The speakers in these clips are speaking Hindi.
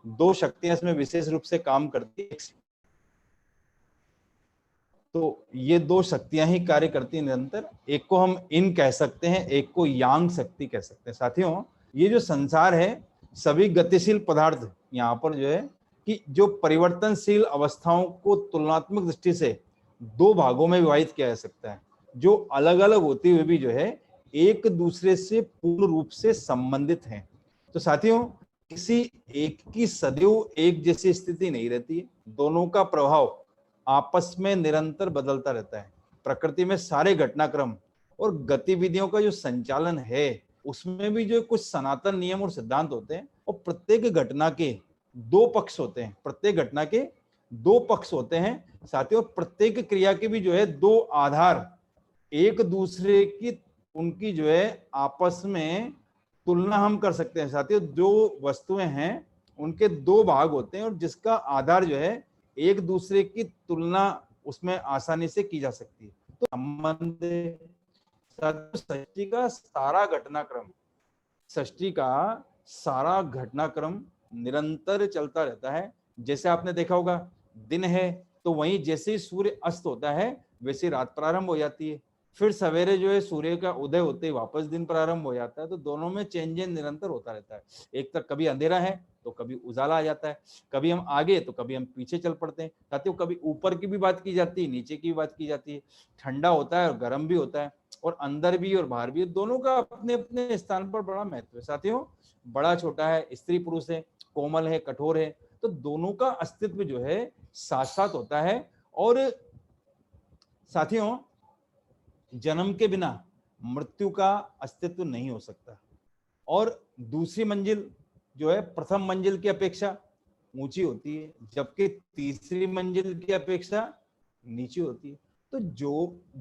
दो शक्तियां इसमें विशेष रूप से काम करती है। तो ये दो शक्तियां ही कार्य करती हैं निरंतर। एक को हम इन कह सकते हैं, एक को यांग शक्ति कह सकते हैं। साथियों, ये जो संसार है, सभी गतिशील पदार्थ यहाँ पर जो है कि जो परिवर्तनशील अवस्थाओं को तुलनात्मक दृष्टि से दो भागों में विभाजित किया जा सकता है, जो अलग अलग होते हुए भी जो है एक दूसरे से पूर्ण रूप से संबंधित हैं। तो साथियों, किसी एक की सदैव एक जैसी स्थिति नहीं रहती है, दोनों का प्रभाव आपस में निरंतर बदलता रहता है। प्रकृति में सारे घटनाक्रम और गतिविधियों का जो संचालन है, उसमें भी जो कुछ सनातन नियम और सिद्धांत होते हैं, और प्रत्येक घटना के दो पक्ष होते हैं, प्रत्येक घटना के दो पक्ष होते हैं साथियों। प्रत्येक क्रिया के भी जो है दो आधार, एक दूसरे की उनकी जो है आपस में तुलना हम कर सकते हैं साथियों। जो वस्तुएं हैं उनके दो भाग होते हैं, और जिसका आधार जो है एक दूसरे की तुलना उसमें आसानी से की जा सकती है। तो संबंध सृष्टि का सारा घटनाक्रम, सृष्टि का सारा घटनाक्रम निरंतर चलता रहता है। जैसे आपने देखा होगा, दिन है तो वहीं जैसे ही सूर्य अस्त होता है वैसे रात प्रारंभ हो जाती है, फिर सवेरे जो है सूर्य का उदय होते ही वापस दिन प्रारंभ हो जाता है। तो दोनों में चेंज निरंतर होता रहता है। एक तरफ कभी अंधेरा है तो कभी उजाला आ जाता है, कभी हम आगे तो कभी हम पीछे चल पड़ते हैं साथियों। कभी ऊपर की भी बात की जाती है, नीचे की भी बात की जाती है, ठंडा होता है और गर्म भी होता है, और अंदर भी और बाहर भी, दोनों का अपने अपने स्थान पर बड़ा महत्व है साथियों। बड़ा छोटा है, स्त्री पुरुष है, कोमल है, कठोर है, तो दोनों का अस्तित्व जो है साथ साथ होता है। और साथियों, जन्म के बिना मृत्यु का अस्तित्व नहीं हो सकता, और दूसरी मंजिल जो है प्रथम मंजिल की अपेक्षा ऊंची होती है, जबकि तीसरी मंजिल की अपेक्षा नीची होती है। तो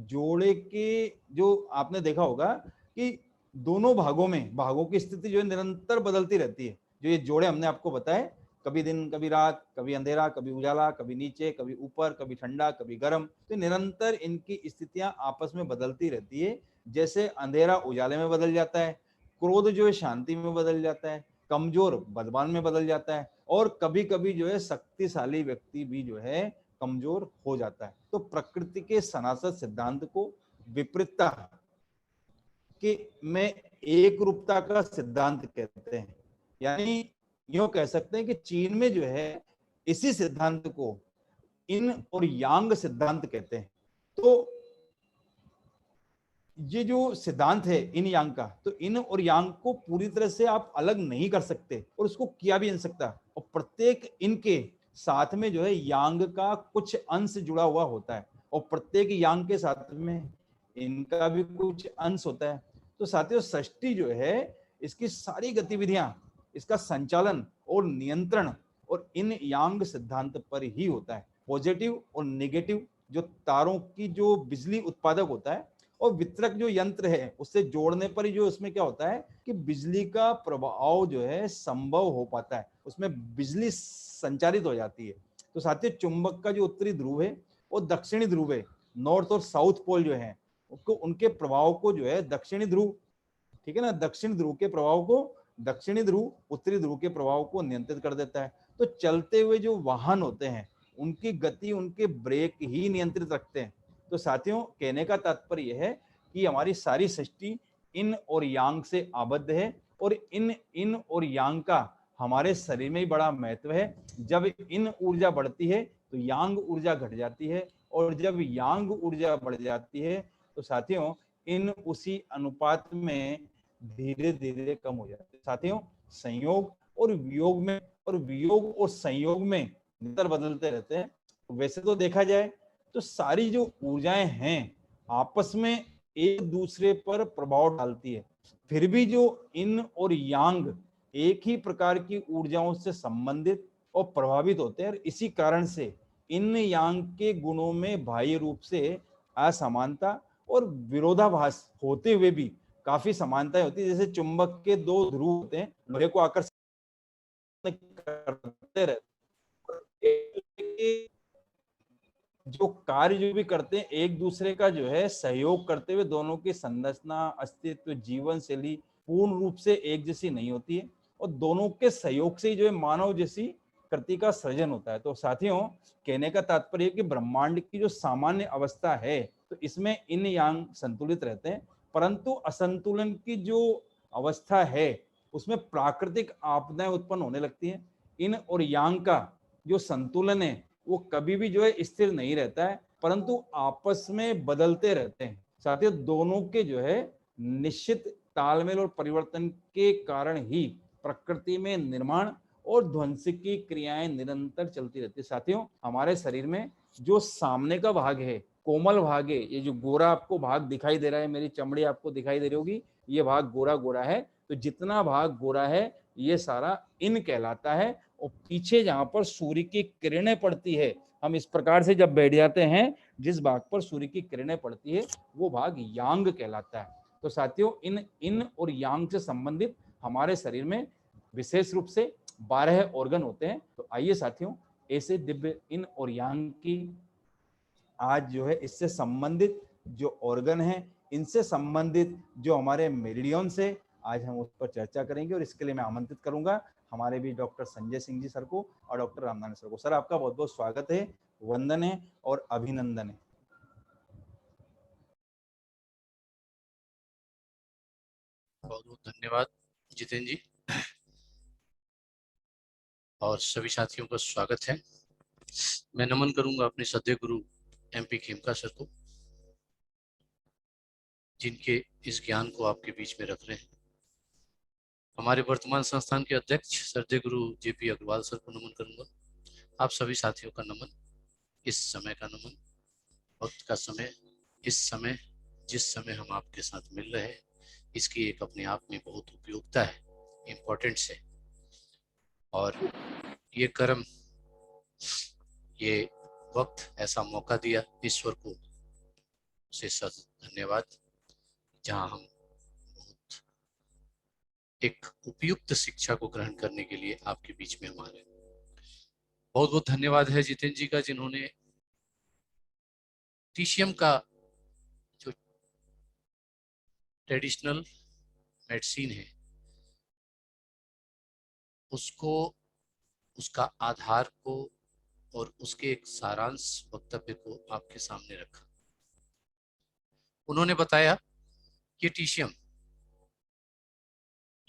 जोड़े के जो आपने देखा होगा कि दोनों भागों की स्थिति जो है निरंतर बदलती रहती है। जो ये जोड़े हमने आपको बताए, कभी दिन कभी रात, कभी अंधेरा कभी उजाला, कभी नीचे कभी ऊपर, कभी ठंडा कभी गर्म, तो निरंतर इनकी स्थितियां आपस में बदलती रहती है। जैसे अंधेरा उजाले में बदल जाता है, क्रोध जो है शांति में बदल जाता है, कमजोर बलवान में बदल जाता है, और कभी कभी जो है शक्तिशाली व्यक्ति भी जो है कमजोर हो जाता है। तो प्रकृति के सनातन सिद्धांत को विपरीतता के में एक रूपता का सिद्धांत कहते हैं। यानी यूं कह सकते हैं कि चीन में जो है इसी सिद्धांत को इन और यांग सिद्धांत कहते हैं। तो ये जो सिद्धांत है इन यांग का, तो इन और यांग को पूरी तरह से आप अलग नहीं कर सकते, और उसको किया भी नहीं सकता। और प्रत्येक इनके साथ में जो है यांग का कुछ अंश जुड़ा हुआ होता है, और प्रत्येक यांग के साथ में इनका भी कुछ अंश होता है। तो साथियों, सृष्टि जो है इसकी सारी गतिविधियां, इसका संचालन और नियंत्रण और इन यांग सिद्धांत पर ही होता है। पॉजिटिव और नेगेटिव जो तारों की जो बिजली उत्पादक होता है और वितरक जो यंत्र है उससे जोड़ने पर ही जो उसमें क्या होता है कि बिजली का प्रभाव जो है संभव हो पाता है, उसमें बिजली संचारित हो जाती है। तो साथियों, चुंबक का जो उत्तरी ध्रुव है वो दक्षिणी ध्रुव है, नॉर्थ और साउथ पोल जो है उसको, उनके प्रभाव को जो है दक्षिणी ध्रुव, ठीक है ना, दक्षिण ध्रुव के प्रभाव को दक्षिणी ध्रुव उत्तरी ध्रुव के प्रभाव को नियंत्रित कर देता है। तो चलते हुए जो वाहन होते हैं उनकी गति उनके ब्रेक ही नियंत्रित रखते हैं। तो साथियों, कहने का तात्पर्य यह है कि हमारी सारी सृष्टि इन और यांग से आबद्ध है, और इन और यांग का हमारे शरीर में ही बड़ा महत्व है। जब इन ऊर्जा बढ़ती है तो यांग ऊर्जा घट जाती है, और जब यांग ऊर्जा बढ़ जाती है तो साथियों इन उसी अनुपात में धीरे धीरे कम हो जाते हैं। साथियों, संयोग और वियोग और संयोग में निरंतर बदलते रहते हैं। वैसे तो देखा जाए तो सारी जो ऊर्जाएं हैं आपस में एक दूसरे पर प्रभाव डालती है, फिर भी जो इन और यांग एक ही प्रकार की ऊर्जाओं से संबंधित और प्रभावित होते हैं, और इसी कारण से इन यांग के गुणों में बाह्य रूप से असमानता और विरोधाभास होते हुए भी काफी समानताएं होती है। जैसे चुंबक के दो ध्रुव होते हैं, लोहे को आकर्षित करते रहते हैं, जो कार्य जो भी करते हैं एक दूसरे का जो है सहयोग करते हुए, दोनों की संरचना, अस्तित्व, जीवन शैली पूर्ण रूप से एक जैसी नहीं होती है। और दोनों के सहयोग से ही जो है मानव जैसी कृति का सृजन होता है। तो साथियों, कहने का तात्पर्य कि ब्रह्मांड की जो सामान्य अवस्था है तो इसमें इन यांग संतुलित रहते हैं, परंतु असंतुलन की जो अवस्था है उसमें प्राकृतिक आपदाएं उत्पन्न होने लगती हैं। इन और यांग का जो संतुलन है वो कभी भी जो है स्थिर नहीं रहता है, परंतु आपस में बदलते रहते हैं। साथियों, दोनों के जो है निश्चित तालमेल और परिवर्तन के कारण ही प्रकृति में निर्माण और ध्वंस की क्रियाएं निरंतर चलती रहती है। साथियों, हमारे शरीर में जो सामने का भाग है, कोमल भाग है, ये जो गोरा आपको भाग दिखाई दे रहा है, मेरी चमड़ी आपको दिखाई दे रही होगी, ये भाग गोरा गोरा है। तो जितना भाग गोरा है ये सारा इन कहलाता है, और पीछे जहां पर सूर्य की किरणें पड़ती है, हम इस प्रकार से जब बैठ जाते हैं, जिस भाग पर सूर्य की किरणें पड़ती है वो भाग यांग कहलाता है। तो साथियों, इन और यांग से संबंधित हमारे शरीर में विशेष रूप से 12 ऑर्गन होते हैं। तो आइए साथियों, ऐसे दिव्य इन और यांग की आज जो है इससे संबंधित जो ऑर्गन है, इनसे संबंधित जो हमारे मेरिडियंस है, आज हम उस पर चर्चा करेंगे। और इसके लिए मैं आमंत्रित करूंगा हमारे भी डॉक्टर संजय सिंह जी सर को और डॉक्टर रामनारायण सर को। सर, आपका बहुत बहुत स्वागत है, वंदन है और अभिनंदन है। बहुत बहुत धन्यवाद जितेंद्र जी, और सभी साथियों का स्वागत है। मैं नमन करूंगा अपने श्रद्धेय गुरु MP खेमका सर को, जिनके इस ज्ञान को आपके बीच में रख रहे हैं। हमारे वर्तमान संस्थान के अध्यक्ष श्रद्धेय गुरु JP अग्रवाल सर को नमन करूंगा। आप सभी साथियों का नमन, इस समय का नमन, वक्त का समय, इस समय जिस समय हम आपके साथ मिल रहे हैं, इसकी एक अपने आप में बहुत उपयोगिता है, इम्पोर्टेंस है। और ये कर्म, ये वक्त, ऐसा मौका दिया ईश्वर को, उसे सद धन्यवाद, जहां हम बहुत एक उपयुक्त शिक्षा को ग्रहण करने के लिए आपके बीच में हमारे बहुत बहुत धन्यवाद है जितेंद्र जी का, जिन्होंने टीशियम का जो ट्रेडिशनल मेडिसिन है उसको, उसका आधार को और उसके एक सारांश वक्तव्य को आपके सामने रखा। उन्होंने बताया कि टीशियम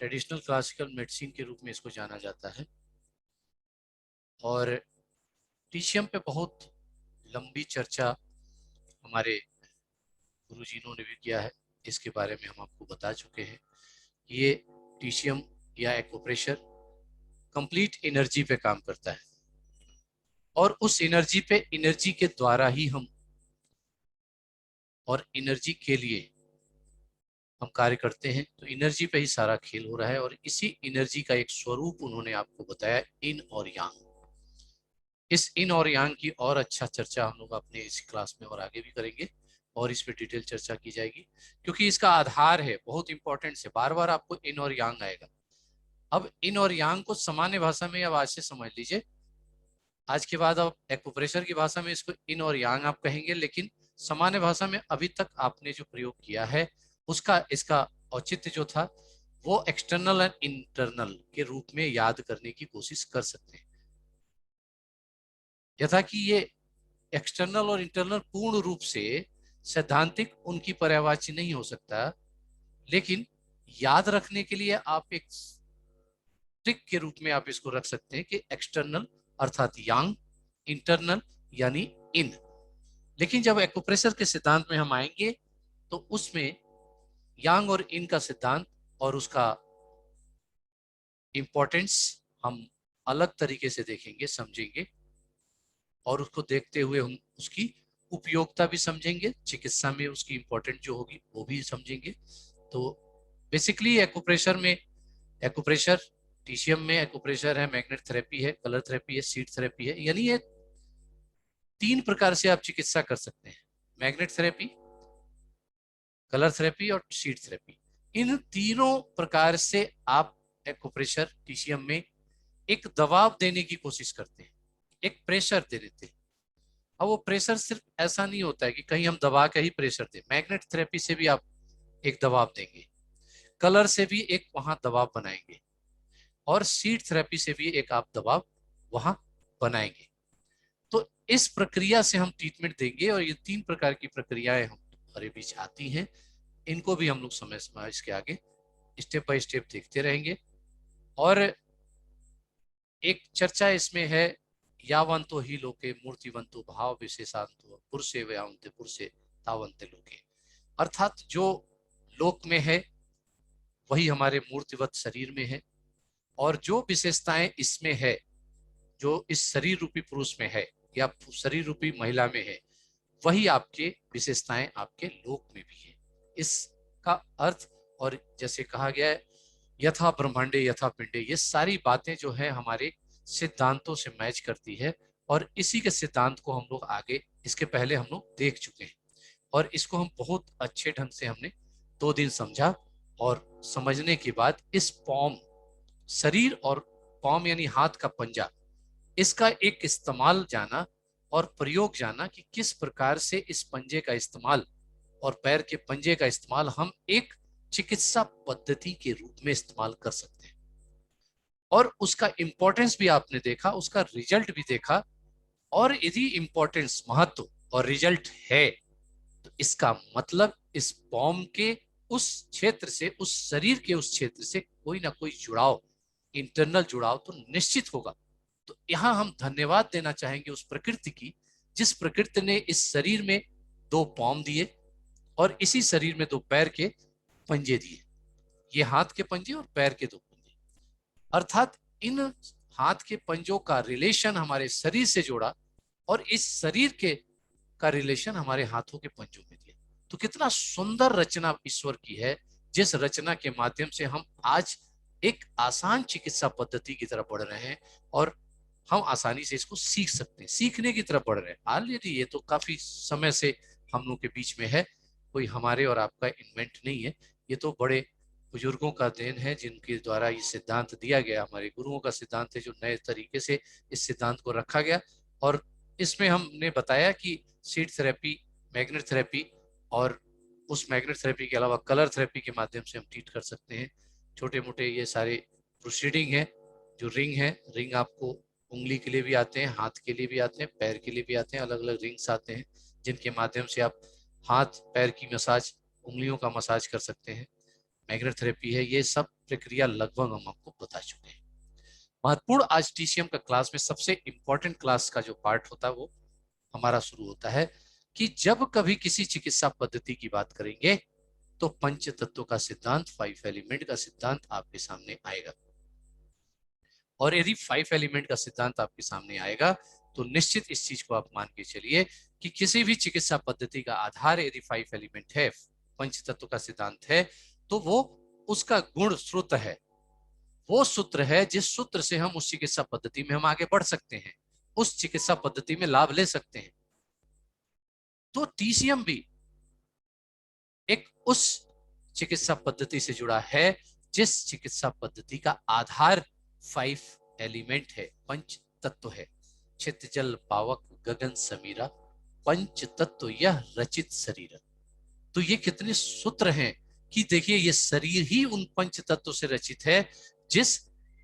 ट्रेडिशनल क्लासिकल मेडिसिन के रूप में इसको जाना जाता है, और टीशियम पे बहुत लंबी चर्चा हमारे गुरुजीनों ने भी किया है। इसके बारे में हम आपको बता चुके हैं। ये टीशियम या एक्यूप्रेशर कंप्लीट एनर्जी पे काम करता है, और उस एनर्जी पे, एनर्जी के द्वारा ही हम, और एनर्जी के लिए हम कार्य करते हैं। तो एनर्जी पे ही सारा खेल हो रहा है, और इसी एनर्जी का एक स्वरूप उन्होंने आपको बताया, इन और यांग। इस इन और यांग की और अच्छा चर्चा हम लोग अपने इस क्लास में और आगे भी करेंगे, और इस पे डिटेल चर्चा की जाएगी, क्योंकि इसका आधार है बहुत इंपॉर्टेंट से, बार बार आपको इन और यांग आएगा। अब इन और यांग को सामान्य भाषा में अब आज से समझ लीजिए, आज के बाद अब एक्यूप्रेशर की भाषा में इसको इन और यांग आप कहेंगे, लेकिन सामान्य भाषा में अभी तक आपने जो प्रयोग किया है उसका, इसका औचित्य जो था वो एक्सटर्नल एंड इंटरनल के रूप में याद करने की कोशिश कर सकते हैं। यथा कि ये एक्सटर्नल और इंटरनल पूर्ण रूप से सैद्धांतिक उनकी पर्यायवाची नहीं हो सकता, लेकिन याद रखने के लिए आप एक ट्रिक के रूप में आप इसको रख सकते हैं कि एक्सटर्नल अर्थात यांग, इंटरनल यानी इन। लेकिन जब एक्यूप्रेशर के सिद्धांत में हम आएंगे तो उसमें यांग और इन का सिद्धांत और उसका इंपॉर्टेंस हम अलग तरीके से देखेंगे, समझेंगे, और उसको देखते हुए हम उसकी उपयोगिता भी समझेंगे, चिकित्सा में उसकी इंपॉर्टेंट जो होगी वो भी समझेंगे। तो बेसिकली एक्यूप्रेशर में, एक्यूप्रेशर टीशियम में एक्यूप्रेशर है, मैग्नेट थेरेपी है, कलर थेरेपी है, सीड थेरेपी है, यानी ये 3 प्रकार से आप चिकित्सा कर सकते हैं, मैग्नेट थेरेपी, कलर थेरेपी और सीड थेरेपी। इन तीनों प्रकार से आप एक्यूप्रेशर टीशियम में एक दबाव देने की कोशिश करते हैं, एक प्रेशर दे देते हैं। अब वो प्रेशर सिर्फ ऐसा नहीं होता है कि कहीं हम दबा के ही प्रेशर दें, मैग्नेट थेरेपी से भी आप एक दबाव देंगे, कलर से भी एक वहां दबाव बनाएंगे, और सीड थेरेपी से भी एक आप दबाव वहां बनाएंगे। तो इस प्रक्रिया से हम ट्रीटमेंट देंगे और ये 3 प्रकार की प्रक्रियाएं हमारे बीच आती हैं, इनको भी हम लोग समय समय इसके आगे स्टेप बाय स्टेप देखते रहेंगे। और एक चर्चा इसमें है, यावंतो ही लोके मूर्तिवंतो भाव विशेषांतो पुरुषे व्यावंते पुरुषे तावंते लोके, अर्थात जो लोक में है वही हमारे मूर्तिवत शरीर में है, और जो विशेषताएं इसमें है, जो इस शरीर रूपी पुरुष में है या शरीर रूपी महिला में है, वही आपके विशेषताएं आपके लोक में भी है। इसका अर्थ, और जैसे कहा गया है यथा ब्रह्मांडे यथा पिंडे, ये सारी बातें जो है हमारे सिद्धांतों से मैच करती है, और इसी के सिद्धांत को हम लोग आगे इसके पहले हम लोग देख चुके हैं, और इसको हम बहुत अच्छे ढंग से हमने 2 दिन समझा, और समझने के बाद इस पॉम, शरीर और पॉम यानी हाथ का पंजा, इसका एक इस्तेमाल जाना और प्रयोग जाना कि किस प्रकार से इस पंजे का इस्तेमाल और पैर के पंजे का इस्तेमाल हम एक चिकित्सा पद्धति के रूप में इस्तेमाल कर सकते हैं। और उसका इंपॉर्टेंस भी आपने देखा, उसका रिजल्ट भी देखा, और यदि इंपॉर्टेंस, महत्व और रिजल्ट है, तो इसका मतलब इस पॉम के उस क्षेत्र से, उस शरीर के उस क्षेत्र से कोई ना कोई जुड़ाव, इंटरनल जुड़ाव तो निश्चित होगा। तो यहां हम धन्यवाद देना चाहेंगे उस प्रकृति की, जिस प्रकृति ने इस शरीर में 2 पॉम दिए और इसी शरीर में 2 पैर के पंजे दिए, ये हाथ के पंजे और पैर के 2 पंजे, अर्थात इन हाथ के पंजों का रिलेशन हमारे शरीर से जोड़ा और इस शरीर के का रिलेशन हमारे हाथों के पंजों में दिया। तो कितना सुंदर रचना ईश्वर की है, जिस रचना के माध्यम से हम आज एक आसान चिकित्सा पद्धति की तरफ बढ़ रहे हैं और हम आसानी से इसको सीख सकते हैं, सीखने की तरफ बढ़ रहे हैं। ऑलरेडी ये तो काफी समय से हम लोग के बीच में है, कोई हमारे और आपका इन्वेंट नहीं है, ये तो बड़े बुजुर्गों का देन है जिनके द्वारा ये सिद्धांत दिया गया, हमारे गुरुओं का सिद्धांत है जो नए तरीके से इस सिद्धांत को रखा गया। और इसमें हमने बताया कि सीड थेरेपी, मैग्नेट थेरेपी, और उस मैग्नेट थेरेपी के अलावा कलर थेरेपी के माध्यम से हम ट्रीट कर सकते हैं। छोटे मोटे ये सारे प्रोसीडिंग है, जो रिंग है, रिंग आपको उंगली के लिए भी आते हैं, हाथ के लिए भी आते हैं, पैर के लिए भी आते हैं, अलग अलग रिंग्स आते हैं जिनके माध्यम से आप हाथ पैर की मसाज, उंगलियों का मसाज कर सकते हैं। मैग्नेट थेरेपी है, ये सब प्रक्रिया लगभग हम आपको बता चुके हैं। महत्वपूर्ण आज टीसीएम का क्लास में सबसे इंपॉर्टेंट क्लास का जो पार्ट होता है वो हमारा शुरू होता है कि जब कभी किसी चिकित्सा पद्धति की बात करेंगे तो पंच तत्व का सिद्धांत, 5 एलिमेंट का सिद्धांत आपके सामने आएगा। और यदि 5 एलिमेंट का सिद्धांत आपके सामने आएगा तो निश्चित इस चीज को आप मान के चलिए कि किसी भी चिकित्सा पद्धति का आधार यदि 5 एलिमेंट है, पंच तत्व का सिद्धांत है, तो वो उसका गुण सूत्र है, वो सूत्र है जिस सूत्र से हम उस चिकित्सा पद्धति में हम आगे बढ़ सकते हैं, उस चिकित्सा पद्धति में लाभ ले सकते हैं। तो टीसीएम भी एक उस चिकित्सा पद्धति से जुड़ा है जिस चिकित्सा पद्धति का आधार 5 एलिमेंट है, पंच तत्व है। चित्त जल पावक गगन समीरा, पंच तत्व यह रचित शरीर। तो ये कितने सूत्र हैं कि देखिए ये शरीर ही उन पंच तत्व से रचित है, जिस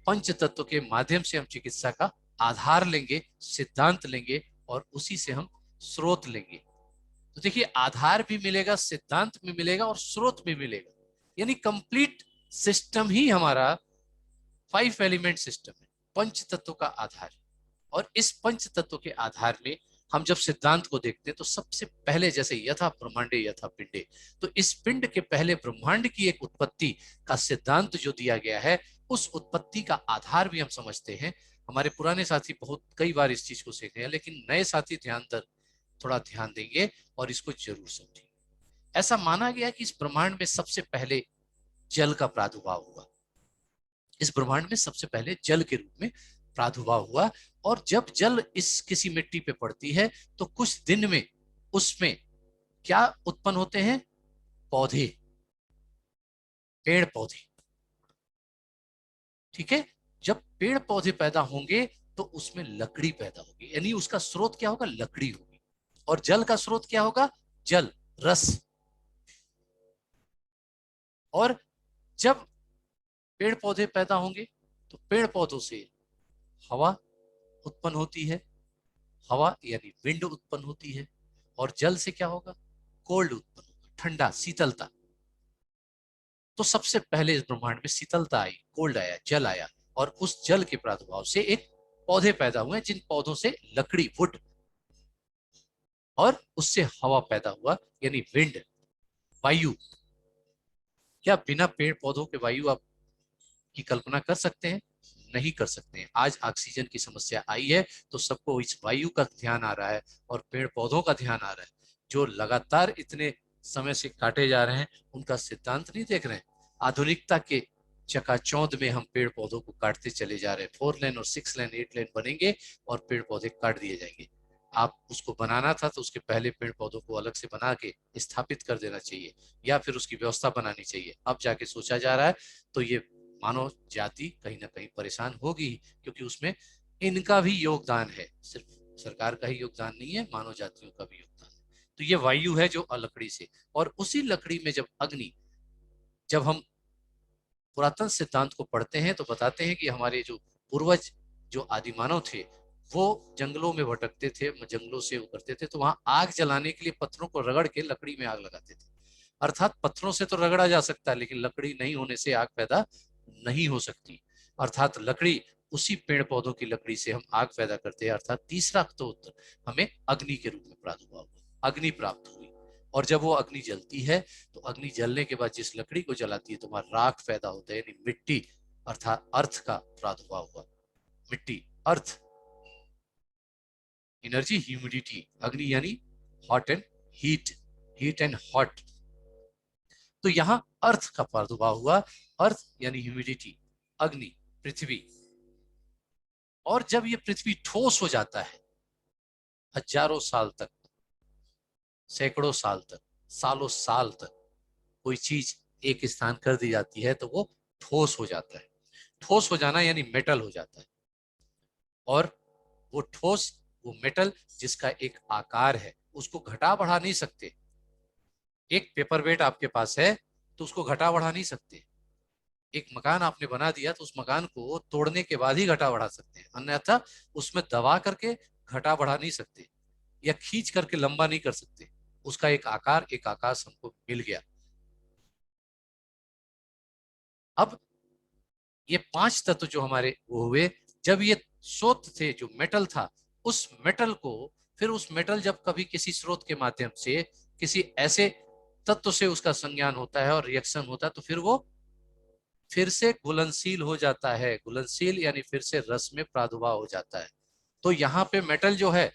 पंच तत्व के माध्यम से हम चिकित्सा का आधार लेंगे, सिद्धांत लेंगे और उसी से हम स्रोत लेंगे। तो देखिए आधार भी मिलेगा, सिद्धांत भी मिलेगा और स्रोत भी मिलेगा, यानी कंप्लीट सिस्टम ही हमारा 5 एलिमेंट सिस्टम है, पंच तत्व का आधार। और इस पंच तत्व के आधार में हम जब सिद्धांत को देखते हैं तो सबसे पहले जैसे यथा ब्रह्मांडे यथा पिंडे, तो इस पिंड के पहले ब्रह्मांड की एक उत्पत्ति का सिद्धांत जो दिया गया है, उस उत्पत्ति का आधार भी हम समझते हैं। हमारे पुराने साथी बहुत कई बार इस चीज को सीखे हैं, लेकिन नए साथी थोड़ा ध्यान देंगे और इसको जरूर समझेंगे। ऐसा माना गया कि इस ब्रह्मांड में सबसे पहले जल का प्रादुर्भाव हुआ, इस ब्रह्मांड में सबसे पहले जल के रूप में प्रादुर्भाव हुआ। और जब जल इस किसी मिट्टी पे पड़ती है तो कुछ दिन में उसमें क्या उत्पन्न होते हैं? पौधे, पेड़ पौधे। ठीक है, जब पेड़ पौधे पैदा होंगे तो उसमें लकड़ी पैदा होगी, यानी उसका स्रोत क्या होगा? लकड़ी होगी। और जल का स्रोत क्या होगा? जल, रस। और जब पेड़ पौधे पैदा होंगे तो पेड़ पौधों से हवा उत्पन्न होती है, हवा यानी विंड उत्पन्न होती है, और जल से क्या होगा, कोल्ड उत्पन्न होगा, ठंडा, शीतलता। तो सबसे पहले इस ब्रह्मांड में शीतलता आई, कोल्ड आया, जल आया, और उस जल के प्रादुर्भाव से एक पौधे पैदा हुए, जिन पौधों से लकड़ी, वुड, और उससे हवा पैदा हुआ यानी विंड, वायु। क्या बिना पेड़ पौधों के वायु आप की कल्पना कर सकते हैं? नहीं कर सकते हैं। आज ऑक्सीजन की समस्या आई है तो सबको इस वायु का ध्यान आ रहा है और पेड़ पौधों का ध्यान आ रहा है, जो लगातार इतने समय से काटे जा रहे हैं। उनका सिद्धांत नहीं देख रहे हैं। आधुनिकता के चकाचौंध में हम पेड़ पौधों को काटते चले जा रहे हैं। 4 लेन और 6 लेन 8 लेन बनेंगे और पेड़ पौधे काट दिए जाएंगे। आप उसको बनाना था तो उसके पहले पेड़ पौधों को अलग से बना के स्थापित कर देना चाहिए, या फिर उसकी व्यवस्था बनानी चाहिए। अब जाके सोचा जा रहा है। तो ये मानव जाति कहीं ना कहीं परेशान होगी, क्योंकि उसमें इनका भी योगदान है, सिर्फ सरकार का ही योगदान नहीं है, मानव जातियों का भी योगदान है। तो ये वायु है जो लकड़ी से, और उसी लकड़ी में जब अग्नि, जब हम पुरातन सिद्धांत को पढ़ते हैं तो बताते हैं कि हमारे जो पूर्वज, जो आदि मानव थे, वो जंगलों में भटकते थे, जंगलों से वो करते थे, तो वहां आग जलाने के लिए पत्थरों को रगड़ के लकड़ी में आग लगाते थे। अर्थात पत्थरों से तो रगड़ा जा सकता है, लेकिन लकड़ी नहीं होने से आग पैदा नहीं हो सकती। अर्थात लकड़ी, उसी पेड़ पौधों की लकड़ी से हम आग पैदा करते हैं। अर्थात तीसरा तो उत्तर हमें अग्नि के रूप में प्रादुर्भाव हुआ, अग्नि प्राप्त हुई। और जब वो अग्नि जलती है तो अग्नि जलने के बाद जिस लकड़ी को जलाती है तो वहां राख पैदा होता है, यानी मिट्टी, अर्थात अर्थ का प्रादुर्भाव हुआ। मिट्टी, अर्थ, एनर्जी, ह्यूमिडिटी। अग्नि यानी hot and heat, heat and hot. तो यहां अर्थ का प्रादुर्भाव हुआ। अर्थ यानी ह्यूमिडिटी, अग्नि, पृथ्वी। और जब ये पृथ्वी ठोस हो जाता है, हजारों साल तक, सैकड़ों साल तक, सालों साल तक कोई चीज एक स्थान कर दी जाती है तो वो ठोस हो जाता है। ठोस हो जाना यानी मेटल हो जाता है। और वो ठोस, वो मेटल जिसका एक आकार है, उसको घटा बढ़ा नहीं सकते। एक पेपर वेट आपके पास है तो उसको घटा बढ़ा नहीं सकते। एक मकान आपने बना दिया तो उस मकान को तोड़ने के बाद ही घटा बढ़ा सकते हैं, अन्यथा उसमें दबा करके घटा बढ़ा नहीं सकते, या खींच करके लंबा नहीं कर सकते। उसका एक आकार, एक आकाश हमको मिल गया। अब ये 5 तत्व जो हमारे वो हुए, जब ये स्रोत थे, जो मेटल था, उस मेटल को फिर, उस मेटल जब कभी किसी स्रोत के माध्यम से किसी ऐसे तत्व से उसका संज्ञान होता है और रिएक्शन होता है, तो फिर वो फिर से घुलनशील हो जाता है। घुलनशील यानी फिर से रस में प्रादुर्भाव हो जाता है। तो यहाँ पे मेटल जो है,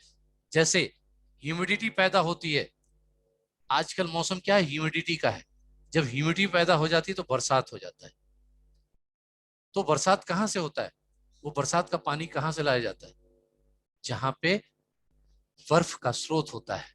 जैसे ह्यूमिडिटी पैदा होती है, आजकल मौसम क्या है, ह्यूमिडिटी का है। जब ह्यूमिडिटी पैदा हो जाती है तो बरसात हो जाता है। तो बरसात कहाँ से होता है? वो बरसात का पानी कहाँ से लाया जाता है? जहां पे बर्फ का स्रोत होता है,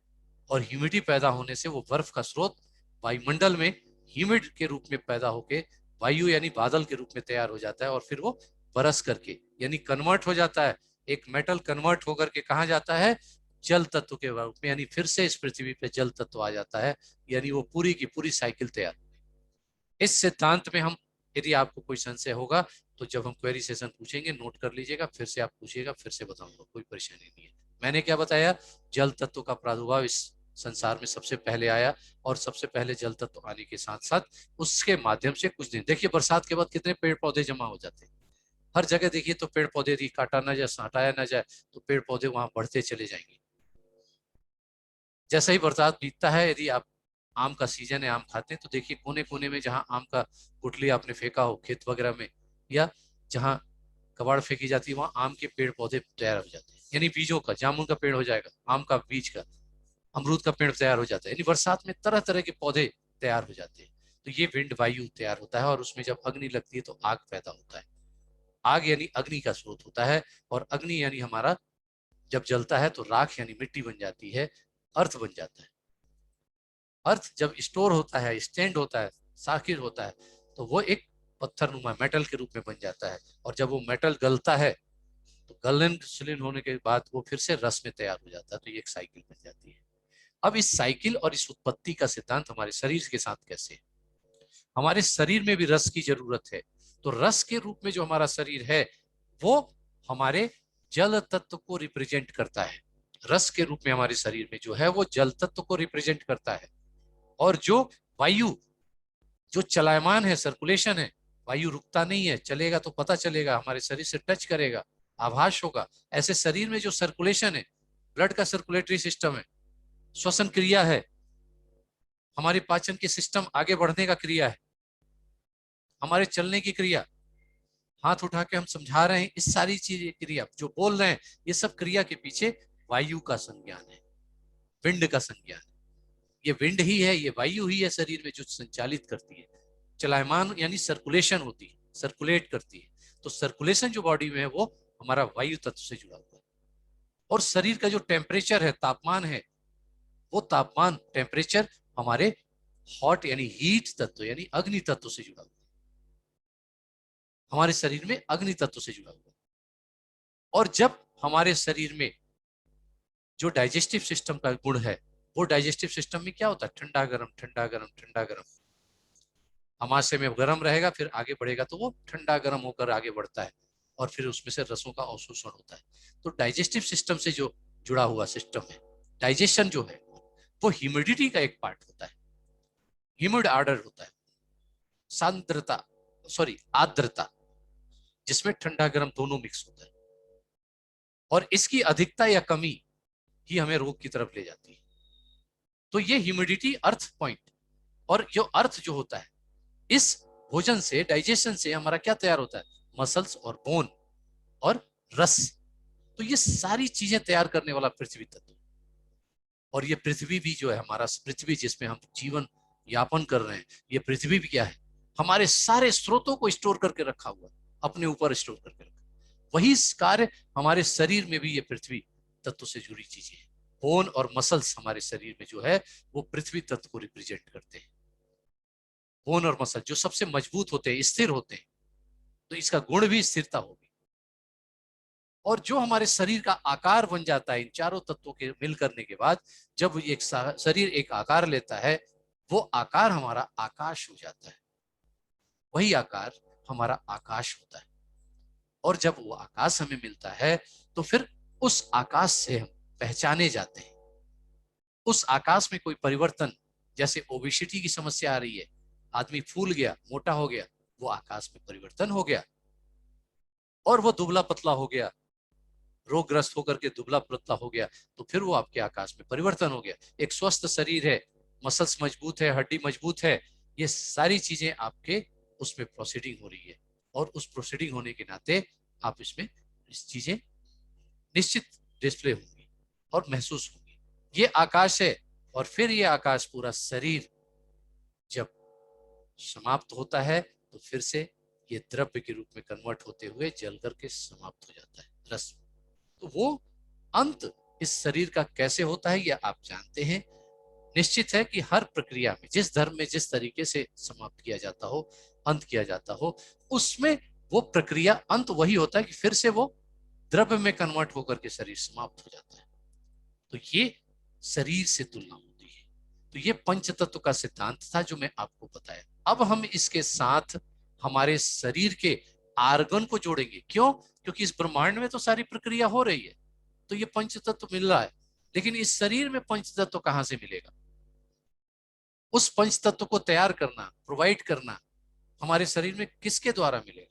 और ह्यूमिडिटी पैदा होने से वो बर्फ का स्रोत वायुमंडल में ह्यूमिड के रूप में पैदा होके वायु यानी बादल के रूप में तैयार हो जाता है, और फिर वो बरस करके यानी कन्वर्ट हो जाता है। एक मेटल कन्वर्ट होकर के कहाँ जाता है? जल तत्व के रूप में, यानी फिर से इस पृथ्वी पे जल तत्व आ जाता है। यानी वो पूरी की पूरी साइकिल तैयार। इस सिद्धांत में हम, यदि आपको कोई संशय होगा तो जब हम क्वेरी सेशन पूछेंगे, नोट कर लीजिएगा, फिर से आप पूछिएगा, फिर से बताऊंगा, कोई परेशानी नहीं है। मैंने क्या बताया? जल तत्व का प्रादुर्भाव इस संसार में सबसे पहले आया, और सबसे पहले जल तत्व आने के साथ साथ उसके माध्यम से कुछ दिन, देखिए बरसात के बाद कितने पेड़ पौधे जमा हो जाते हैं। हर जगह देखिए तो पेड़ पौधे, यदि काटा ना जाए, हटाया ना जाए, तो पेड़ पौधे वहां बढ़ते चले जाएंगे। जैसे ही बरसात बीतता है, यदि आप, आम का सीजन है, आम खाते हैं, तो देखिए कोने कोने में जहां आम का गुठली आपने फेंका हो खेत वगैरह में, या जहां कबाड़ फेंकी जाती है, वहां आम के पेड़ पौधे तैयार हो जाते हैं। यानी बीजों का, जामुन का पेड़ हो जाएगा, आम का बीज का, अमरूद का पेड़ तैयार हो जाता है। यानी बरसात में तरह तरह के पौधे तैयार हो जाते हैं। तो ये विंड, वायु तैयार होता है, और उसमें जब अग्नि लगती है तो आग पैदा होता है। आग यानी अग्नि का स्रोत होता है, और अग्नि यानी हमारा, जब जलता है तो राख यानी मिट्टी बन जाती है, अर्थ बन जाता है। अर्थ जब स्टोर होता है, स्टैंड होता है, साकिर होता है, तो वो एक पत्थरनुमा मेटल के रूप में बन जाता है। और जब वो मेटल गलता है तो गलन होने के बाद वो फिर से रस में तैयार हो जाता है। तो ये एक साइकिल बन जाती है। अब इस साइकिल और इस उत्पत्ति का सिद्धांत हमारे शरीर के साथ कैसे है? हमारे शरीर में भी रस की जरूरत है। तो रस के रूप में जो हमारा शरीर है वो हमारे जल तत्व को रिप्रेजेंट करता है। रस के रूप में हमारे शरीर में जो है वो जल तत्व को रिप्रेजेंट करता है। और जो वायु जो चलायमान है, सर्कुलेशन है, वायु रुकता नहीं है, चलेगा तो पता चलेगा, हमारे शरीर से टच करेगा, आभास होगा। ऐसे शरीर में जो सर्कुलेशन है, ब्लड का सर्कुलेटरी सिस्टम है, श्वसन क्रिया है, हमारे पाचन के सिस्टम आगे बढ़ने का क्रिया है, हमारे चलने की क्रिया, हाथ उठा के हम समझा रहे हैं, इस सारी चीजें क्रिया जो बोल रहे हैं, ये सब क्रिया के पीछे वायु का संज्ञान है, विंड का संज्ञान है। ये विंड ही है, ये वायु ही है शरीर में जो संचालित करती है, चलायमान यानी सर्कुलेशन होती है, सर्कुलेट करती है। तो सर्कुलेशन जो बॉडी में है वो हमारा वायु तत्व से जुड़ा हुआ है। और शरीर का जो टेम्परेचर है, तापमान है, वो तापमान टेम्परेचर हमारे हॉट यानी हीट तत्व यानी अग्नि तत्व से जुड़ा हुआ है, हमारे शरीर में अग्नि तत्व से जुड़ा हुआ है। और जब हमारे शरीर में जो डाइजेस्टिव सिस्टम का गुण है, वो डाइजेस्टिव सिस्टम में क्या होता है, ठंडा गरम ठंडा गरम ठंडा गरम, अमाशय में गर्म रहेगा, फिर आगे बढ़ेगा तो वो ठंडा गर्म होकर आगे बढ़ता है और फिर उसमें से रसों का अवशोषण होता है। तो डाइजेस्टिव सिस्टम से जो जुड़ा हुआ सिस्टम है, डाइजेशन जो है वो ह्यूमिडिटी का एक पार्ट होता है, ह्यूमिड आर्डर होता है, सांद्रता सॉरी आर्द्रता, जिसमें ठंडा गर्म दोनों मिक्स होता है। और इसकी अधिकता या कमी ही हमें रोग की तरफ ले जाती है। तो ये ह्यूमिडिटी अर्थ पॉइंट, और जो अर्थ जो होता है, इस भोजन से, डाइजेशन से हमारा क्या तैयार होता है, मसल्स और बोन और रस। तो ये सारी चीजें तैयार करने वाला पृथ्वी तत्व। और ये पृथ्वी भी जो है हमारा, पृथ्वी जिसमें हम जीवन यापन कर रहे हैं, ये पृथ्वी भी क्या है, हमारे सारे स्रोतों को स्टोर करके रखा हुआ है, अपने ऊपर स्टोर करके रखा। वही कार्य हमारे शरीर में भी ये पृथ्वी तत्व से जुड़ी चीजें हैं। बोन और मसल्स हमारे शरीर में जो है वो पृथ्वी तत्व को रिप्रेजेंट करते हैं। बोन और मसल जो सबसे मजबूत होते हैं, स्थिर होते हैं, तो इसका गुण भी स्थिरता होगी। और जो हमारे शरीर का आकार बन जाता है इन चारों तत्वों के मिल करने के बाद, जब एक शरीर एक आकार लेता है, वो आकार हमारा आकाश हो जाता है, वही आकार हमारा आकाश होता है। और जब वो आकाश हमें मिलता है तो फिर उस आकाश से हम पहचाने जाते हैं। उस आकाश में कोई परिवर्तन, जैसे ओबेसिटी की समस्या आ रही है, आदमी फूल गया, मोटा हो गया, वो आकाश में परिवर्तन हो गया। और वो दुबला पतला हो गया, रोगग्रस्त होकर के दुबला पतला हो गया, तो फिर वो आपके आकाश में परिवर्तन हो गया। एक स्वस्थ शरीर है, मसल्स मजबूत है, हड्डी मजबूत है, ये सारी चीजें आपके उसमें प्रोसीडिंग हो रही है। और उस प्रोसीडिंग होने के नाते आप इसमें इस चीजें निश्चित डिस्प्ले होंगी और महसूस होंगी। ये आकाश है। और फिर ये आकाश पूरा शरीर जब समाप्त होता है तो फिर से ये द्रव्य के रूप में कन्वर्ट होते हुए जल करके समाप्त हो जाता है, रस। तो वो अंत इस शरीर का कैसे होता है ये आप जानते हैं। निश्चित है कि हर प्रक्रिया में, जिस धर्म में जिस तरीके से समाप्त किया जाता हो, अंत किया जाता हो, उसमें वो प्रक्रिया अंत वही होता है कि फिर से वो द्रव्य में कन्वर्ट होकर के शरीर समाप्त हो जाता है। तो ये शरीर से तुलना होती है। तो ये पंच तत्व का सिद्धांत था जो मैं आपको बताया। अब हम इसके साथ हमारे शरीर के आर्गन को जोड़ेंगे। क्यों? क्योंकि इस ब्रह्मांड में तो सारी प्रक्रिया हो रही है, तो ये पंच तत्व मिल रहा है, लेकिन इस शरीर में पंच तत्व कहां से मिलेगा? उस पंच तत्व को तैयार करना, प्रोवाइड करना हमारे शरीर में किसके द्वारा मिलेगा?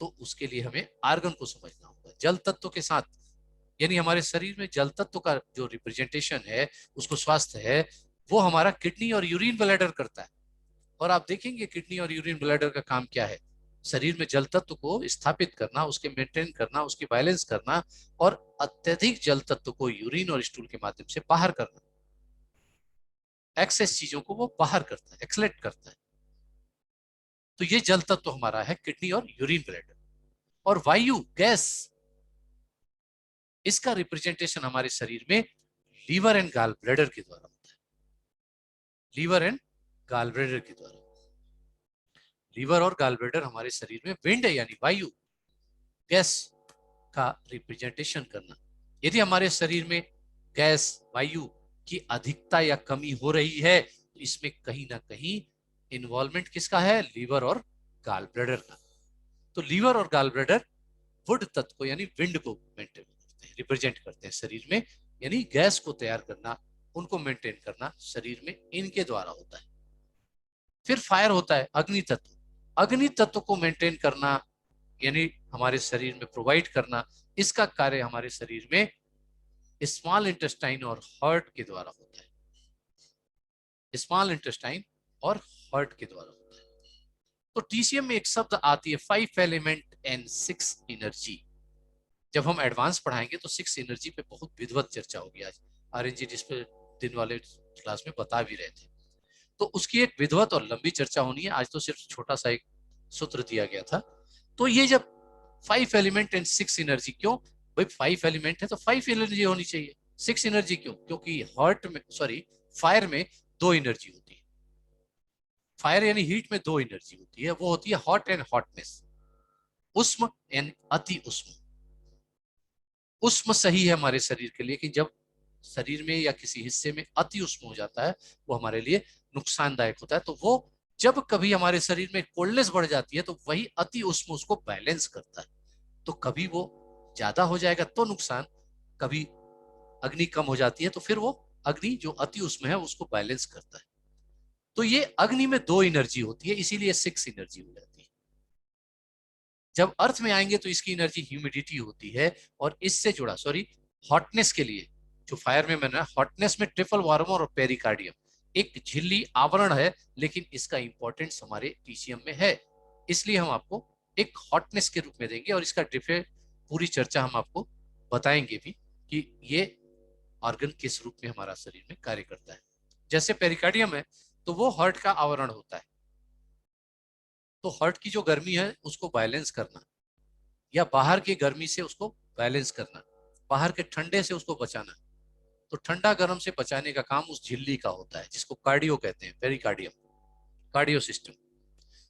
तो उसके लिए हमें आर्गन को समझना होगा। जल तत्व के साथ, यानी हमारे शरीर में जल तत्व का जो रिप्रेजेंटेशन है, उसको स्वास्थ्य है, वो हमारा किडनी और यूरिन ब्लैडर करता है। और आप देखेंगे किडनी और यूरिन ब्लैडर का काम क्या है, शरीर में जल तत्व को स्थापित करना, उसके मेंटेन करना, उसकी बैलेंस करना, और अत्यधिक जल तत्व को यूरिन और स्टूल के माध्यम से बाहर करना। एक्सेस चीजों को वो बाहर करता है, एक्सलेट करता है। तो ये जल तत्व हमारा है किडनी और यूरिन ब्लैडर। और वायु, गैस, इसका रिप्रेजेंटेशन हमारे शरीर में लीवर एंड गाल ब्लैडर के द्वारा होता है। लीवर एंड गाल ब्लैडर के द्वारा। लीवर और गाल ब्लैडर हमारे शरीर में विंड यानी वायु, गैस का रिप्रेजेंटेशन करना। यदि हमारे शरीर में गैस, वायु की अधिकता या कमी हो रही है, तो इसमें कहीं ना कहीं इन्वॉल्वमेंट किसका है? लीवर और गाल ब्लैडर का। तो लीवर और गॉल ब्लैडर वुड तत्व को यानी विंड को मेंटेन करते हैं, रिप्रेजेंट करते हैं शरीर में, यानी गैस को तैयार करना, उनको मेंटेन करना शरीर में इनके द्वारा होता है। फिर फायर होता है, अग्नि तत्व। अग्नि तत्व को मेंटेन करना यानी हमारे शरीर में प्रोवाइड करना, इसका कार्य हमारे शरीर में स्मॉल इंटेस्टाइन और हार्ट के द्वारा होता है। स्मॉल इंटेस्टाइन और हार्ट के द्वारा होता है। तो टीसीएम में एक शब्द आती है 5 एलिमेंट एंड 6 एनर्जी। जब हम एडवांस पढ़ाएंगे तो 6 एनर्जी पे बहुत विधिवत चर्चा होगी। आज आरएनजी जिस पे दिन वाले क्लास में बता भी रहे थे, तो उसकी एक विधिवत और लंबी चर्चा होनी है। आज तो सिर्फ छोटा सा एक सूत्र दिया गया था। तो ये जब 5 एलिमेंट एंड 6 एनर्जी, क्यों भाई 5 एलिमेंट है तो 5 एनर्जी होनी चाहिए, 6 एनर्जी क्यों? क्योंकि हार्ट में फायर में 2 एनर्जी होती है। फायर यानी हीट में 2 एनर्जी होती है, वो होती है हॉट एंड हॉटनेस, उष्म एंड अति उष्म। उष्म सही है हमारे शरीर के लिए कि जब शरीर में या किसी हिस्से में अति उष्म हो जाता है वो हमारे लिए नुकसानदायक होता है। तो वो जब कभी हमारे शरीर में कोल्डनेस बढ़ जाती है तो वही अति उष्म उसको बैलेंस करता है। तो कभी वो ज्यादा हो जाएगा तो नुकसान, कभी अग्नि कम हो जाती है तो फिर वो अग्नि जो अति उष्म है उसको बैलेंस करता है। तो ये अग्नि में 2 एनर्जी होती है, इसीलिए 6 एनर्जी हो जाती है। जब अर्थ में आएंगे तो इसकी एनर्जी ह्यूमिडिटी होती है, और इससे जुड़ा हॉटनेस के लिए जो फायर में मैंने हॉटनेस में ट्रिपल वार्मर और पेरिकार्डियम एक झिल्ली आवरण है, लेकिन इसका इंपॉर्टेंस हमारे टीसीएम में है, इसलिए हम आपको एक हॉटनेस के रूप में देंगे और इसका पूरी चर्चा हम आपको बताएंगे भी कि ये ऑर्गन किस रूप में हमारा शरीर में कार्य करता है। जैसे पेरिकार्डियम है तो वो हार्ट का आवरण होता है, तो हार्ट की जो गर्मी है उसको बैलेंस करना या बाहर की गर्मी से उसको बैलेंस करना, बाहर के ठंडे से उसको बचाना, तो ठंडा गर्म से बचाने का काम उस झिल्ली का होता है जिसको कार्डियो कहते हैं, पेरिकार्डियम, कार्डियो सिस्टम।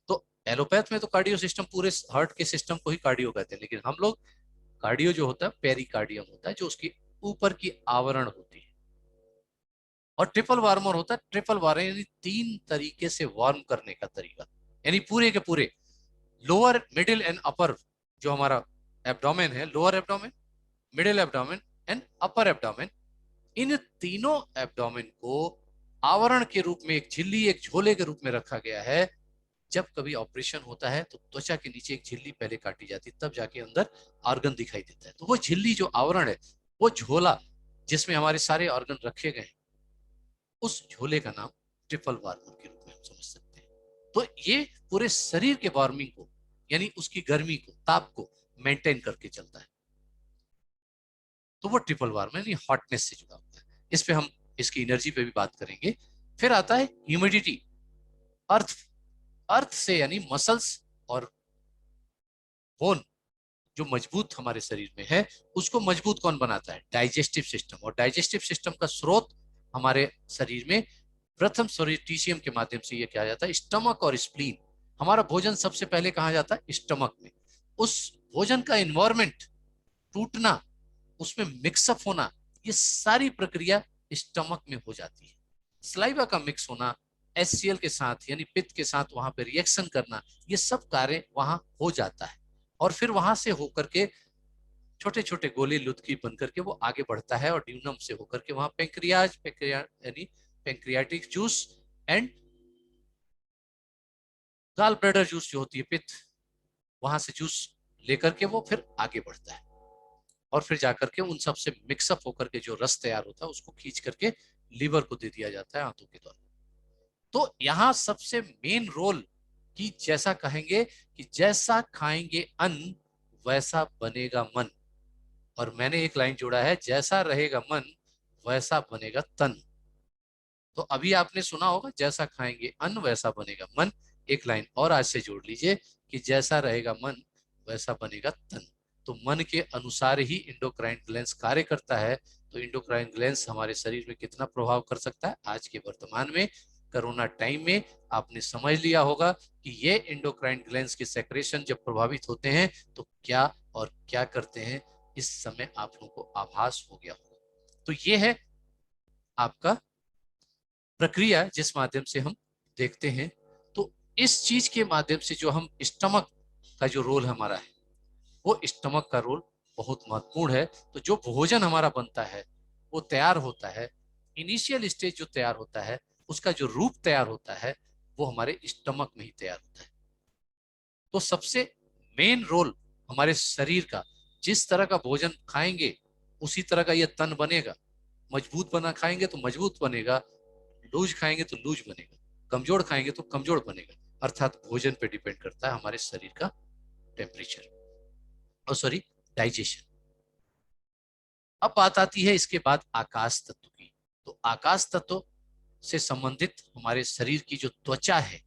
तो एलोपैथ में तो कार्डियो सिस्टम पूरे हार्ट के सिस्टम को ही कार्डियो कहते हैं, लेकिन हम लोग कार्डियो जो होता है पेरिकार्डियम होता है, जो उसकी ऊपर की आवरण होती है। और ट्रिपल वार्मर होता है, ट्रिपल वार्मर यानी 3 तरीके से वार्म करने का तरीका, यानी पूरे के पूरे लोअर मिडिल एंड अपर, जो हमारा एब्डोमेन है, lower abdomen, middle abdomen and upper abdomen, इन तीनों एब्डोमेन को आवरण के रूप में एक झिल्ली, एक झोले के रूप में रखा गया है। जब कभी ऑपरेशन होता है तो त्वचा के नीचे एक झिल्ली पहले काटी जाती है, तब जाके अंदर ऑर्गन दिखाई देता है। तो वो झिल्ली जो आवरण है, वो झोला जिसमें हमारे सारे ऑर्गन रखे गए हैं, उस झोले का नाम ट्रिपल वार्मर के रूप में हम समझ सकते हैं। तो ये पूरे शरीर के वार्मिंग को यानी उसकी गर्मी को, ताप को मेंटेन करके चलता है। तो वो ट्रिपल वार्मर यानी हॉटनेस से जुड़ा होता है। इस पे हम इसकी एनर्जी पे भी बात करेंगे। फिर आता है ह्यूमिडिटी, अर्थ। अर्थ से यानी मसल्स और बोन जो मजबूत हमारे शरीर में है, उसको मजबूत कौन बनाता है? Digestive system. और डाइजेस्टिव सिस्टम का स्रोत हमारे शरीर में प्रथम टीसीएम के माध्यम से ये किया जाता है, स्टमक और स्प्लीन। हमारा भोजन सबसे पहले कहा जाता है स्टमक में। उस भोजन का एनवायरमेंट टूटना, उसमें मिक्सअप होना, ये सारी प्रक्रिया स्टमक में हो जाती है। स्लाइवा का मिक्स होना एचसीएल के साथ यानी पित्त के साथ वहां पे रिएक्शन करना, ये सब कार्य वहां हो जाता है। और फिर वहां से होकर के छोटे छोटे गोले लुदकी बन करके वो आगे बढ़ता है, और ड्यूनम से होकर के वहां यानी pancreatic juice and gall bladder juice जो होती है पित्त, वहां से जूस लेकर के वो फिर आगे बढ़ता है, और फिर जाकर के उन सब से मिक्सअप होकर के जो रस तैयार होता है उसको खींच करके लीवर को दे दिया जाता है आंतों के द्वारा। तो यहाँ सबसे मेन रोल कि जैसा कहेंगे कि जैसा खाएंगे अन्न वैसा बनेगा मन, और मैंने एक लाइन जोड़ा है, जैसा रहेगा मन वैसा बनेगा तन। तो अभी आपने सुना होगा जैसा खाएंगे अन्न वैसा बनेगा मन, एक लाइन और आज से जोड़ लीजिए कि जैसा रहेगा मन वैसा बनेगा तन। तो मन के अनुसार ही इंडोक्राइन ग्लैंड्स कार्य करता है। तो इंडोक्राइन ग्लैंड्स हमारे शरीर में कितना प्रभाव कर सकता है? आज के वर्तमान में कोरोना टाइम में आपने समझ लिया होगा कि ये इंडोक्राइन ग्लैंड्स के सेक्रेशन जब प्रभावित होते हैं तो क्या और क्या करते हैं, इस समय आप लोगों को आभास हो गया होगा। तो ये है आपका प्रक्रिया जिस माध्यम से हम देखते हैं। तो इस चीज के माध्यम से जो हम स्टमक का जो रोल हमारा है वो स्टमक का रोल बहुत महत्वपूर्ण है। तो जो भोजन हमारा बनता है वो तैयार होता है, इनिशियल स्टेज जो तैयार होता है उसका जो रूप तैयार होता है वो हमारे स्टमक में ही तैयार होता है। तो सबसे मेन रोल हमारे शरीर का, जिस तरह का भोजन खाएंगे उसी तरह का ये तन बनेगा। मजबूत बना खाएंगे तो मजबूत बनेगा, लूज खाएंगे तो लूज बनेगा, कमजोर खाएंगे तो कमजोर बनेगा। अर्थात भोजन पे डिपेंड करता है हमारे शरीर का टेम्परेचर और सॉरी डाइजेशन। अब बात आती है इसके बाद आकाश तत्व की। तो आकाश तत्व से संबंधित हमारे शरीर की जो त्वचा है,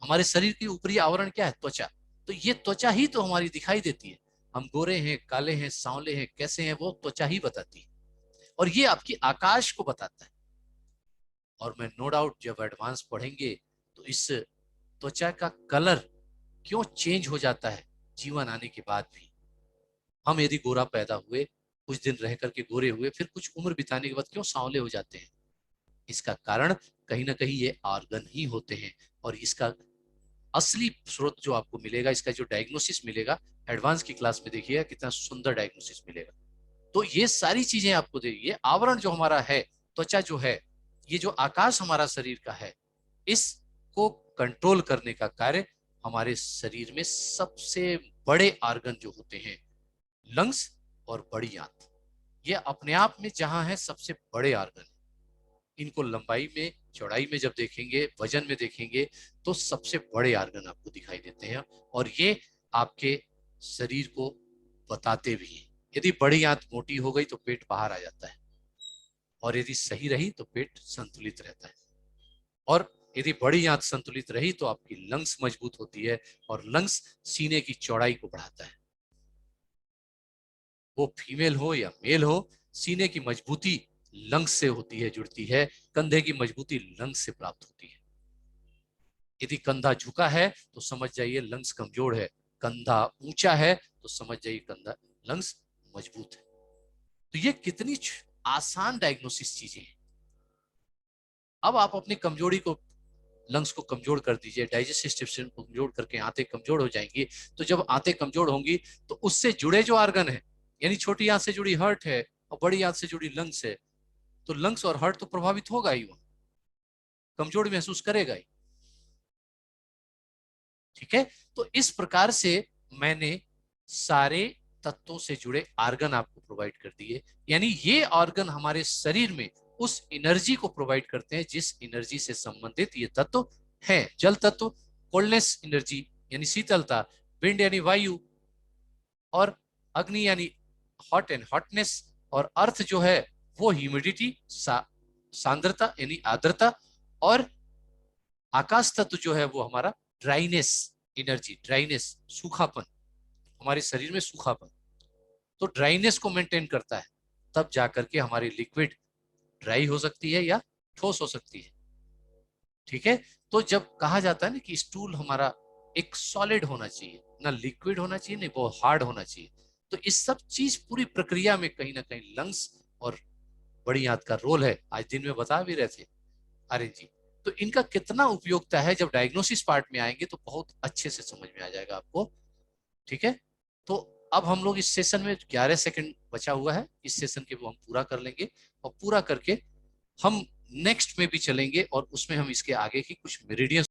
हमारे शरीर की ऊपरी आवरण क्या है? त्वचा। तो ये त्वचा ही तो हमारी दिखाई देती है। हम गोरे हैं, काले हैं, सांवले हैं, कैसे हैं, वो त्वचा ही बताती है। और ये आपकी आकाश को बताता है। और मैं नो डाउट जब एडवांस पढ़ेंगे तो इस त्वचा का कलर क्यों चेंज हो जाता है जीवन आने के बाद भी। हम यदि गोरा पैदा हुए, कुछ दिन रह करके गोरे हुए, फिर कुछ उम्र बिताने के बाद क्यों सांवले हो जाते हैं? इसका कारण कहीं ना कहीं ये ऑर्गन ही होते हैं। और इसका असली स्रोत जो आपको मिलेगा, इसका जो डायग्नोसिस मिलेगा, एडवांस की क्लास में देखिएगा कितना सुंदर डायग्नोसिस मिलेगा। तो ये सारी चीजें आपको देगी। ये आवरण जो हमारा है, त्वचा जो है, ये जो आकाश हमारा शरीर का है, इसको कंट्रोल करने का कार्य हमारे शरीर में सबसे बड़े ऑर्गन जो होते हैं, लंग्स और बड़ी आंत, ये अपने आप में जहां है सबसे बड़े ऑर्गन। इनको लंबाई में, चौड़ाई में जब देखेंगे, वजन में देखेंगे, तो सबसे बड़े ऑर्गन आपको दिखाई देते हैं। और ये आपके शरीर को बताते भी हैं। यदि बड़ी आंत मोटी हो गई तो पेट बाहर आ जाता है, और यदि सही रही तो पेट संतुलित रहता है। और यदि बड़ी आंत संतुलित रही तो आपकी लंग्स मजबूत होती है, और लंग्स सीने की चौड़ाई को बढ़ाता है। वो फीमेल हो या मेल हो, सीने की मजबूती लंग्स से होती है, जुड़ती है। कंधे की मजबूती लंग्स से प्राप्त होती है। यदि कंधा झुका है तो समझ जाइए लंग्स कमजोर है, कंधा ऊंचा है तो समझ जाइए कंधा लंग्स मजबूत है। तो ये कितनी आसान डायग्नोसिस चीजें हैं। अब आप अपनी कमजोरी को, लंग्स को कमजोर कर दीजिए, डाइजेस्टिव सिस्टम को कमजोर करके आंतें कमजोर हो जाएंगी। तो जब आंतें कमजोर होंगी तो उससे जुड़े जो ऑर्गन है, यानी छोटी आंत से जुड़ी हार्ट है और बड़ी आंत से जुड़ी लंग्स है, तो लंग्स और हार्ट तो प्रभावित होगा ही, वहां कमजोरी महसूस करेगा ही। ठीक है। तो इस प्रकार से मैंने सारे तत्वों से जुड़े ऑर्गन आपको प्रोवाइड कर दिए। यानी ये ऑर्गन हमारे शरीर में उस एनर्जी को प्रोवाइड करते हैं जिस एनर्जी से संबंधित ये तत्व है। जल तत्व कोल्डनेस एनर्जी यानी शीतलता, विंड यानी वायु, और अग्नि यानी हॉट एंड हॉटनेस, और अर्थ जो है वो ह्यूमिडिटी सांद्रता यानी आर्द्रता, और आकाश तत्व जो है वो हमारा ड्राइनेस एनर्जी, ड्राइनेस सूखापन, हमारे शरीर में सूखापन। तो ड्राइनेस को मेंटेन करता है, तब जाकर के हमारी लिक्विड ड्राई हो सकती है या ठोस हो सकती है। ठीक है। तो जब कहा जाता है ना कि स्टूल हमारा एक सॉलिड होना चाहिए, ना लिक्विड होना चाहिए, नहीं वो हार्ड होना चाहिए। तो इस सब चीज पूरी प्रक्रिया में कहीं ना कहीं लंग्स और बड़ी आंत का रोल है। आज दिन में बता भी रहे थे आर्यन जी। तो इनका कितना उपयोगिता है, जब डायग्नोसिस पार्ट में आएंगे तो बहुत अच्छे से समझ में आ जाएगा आपको। ठीक है। तो अब हम लोग इस सेशन में 11 सेकंड बचा हुआ है, इस सेशन के वो हम पूरा कर लेंगे, और पूरा करके हम नेक्स्ट में भी चलेंगे, और उसमें हम इसके आगे की कुछ मेरिडियन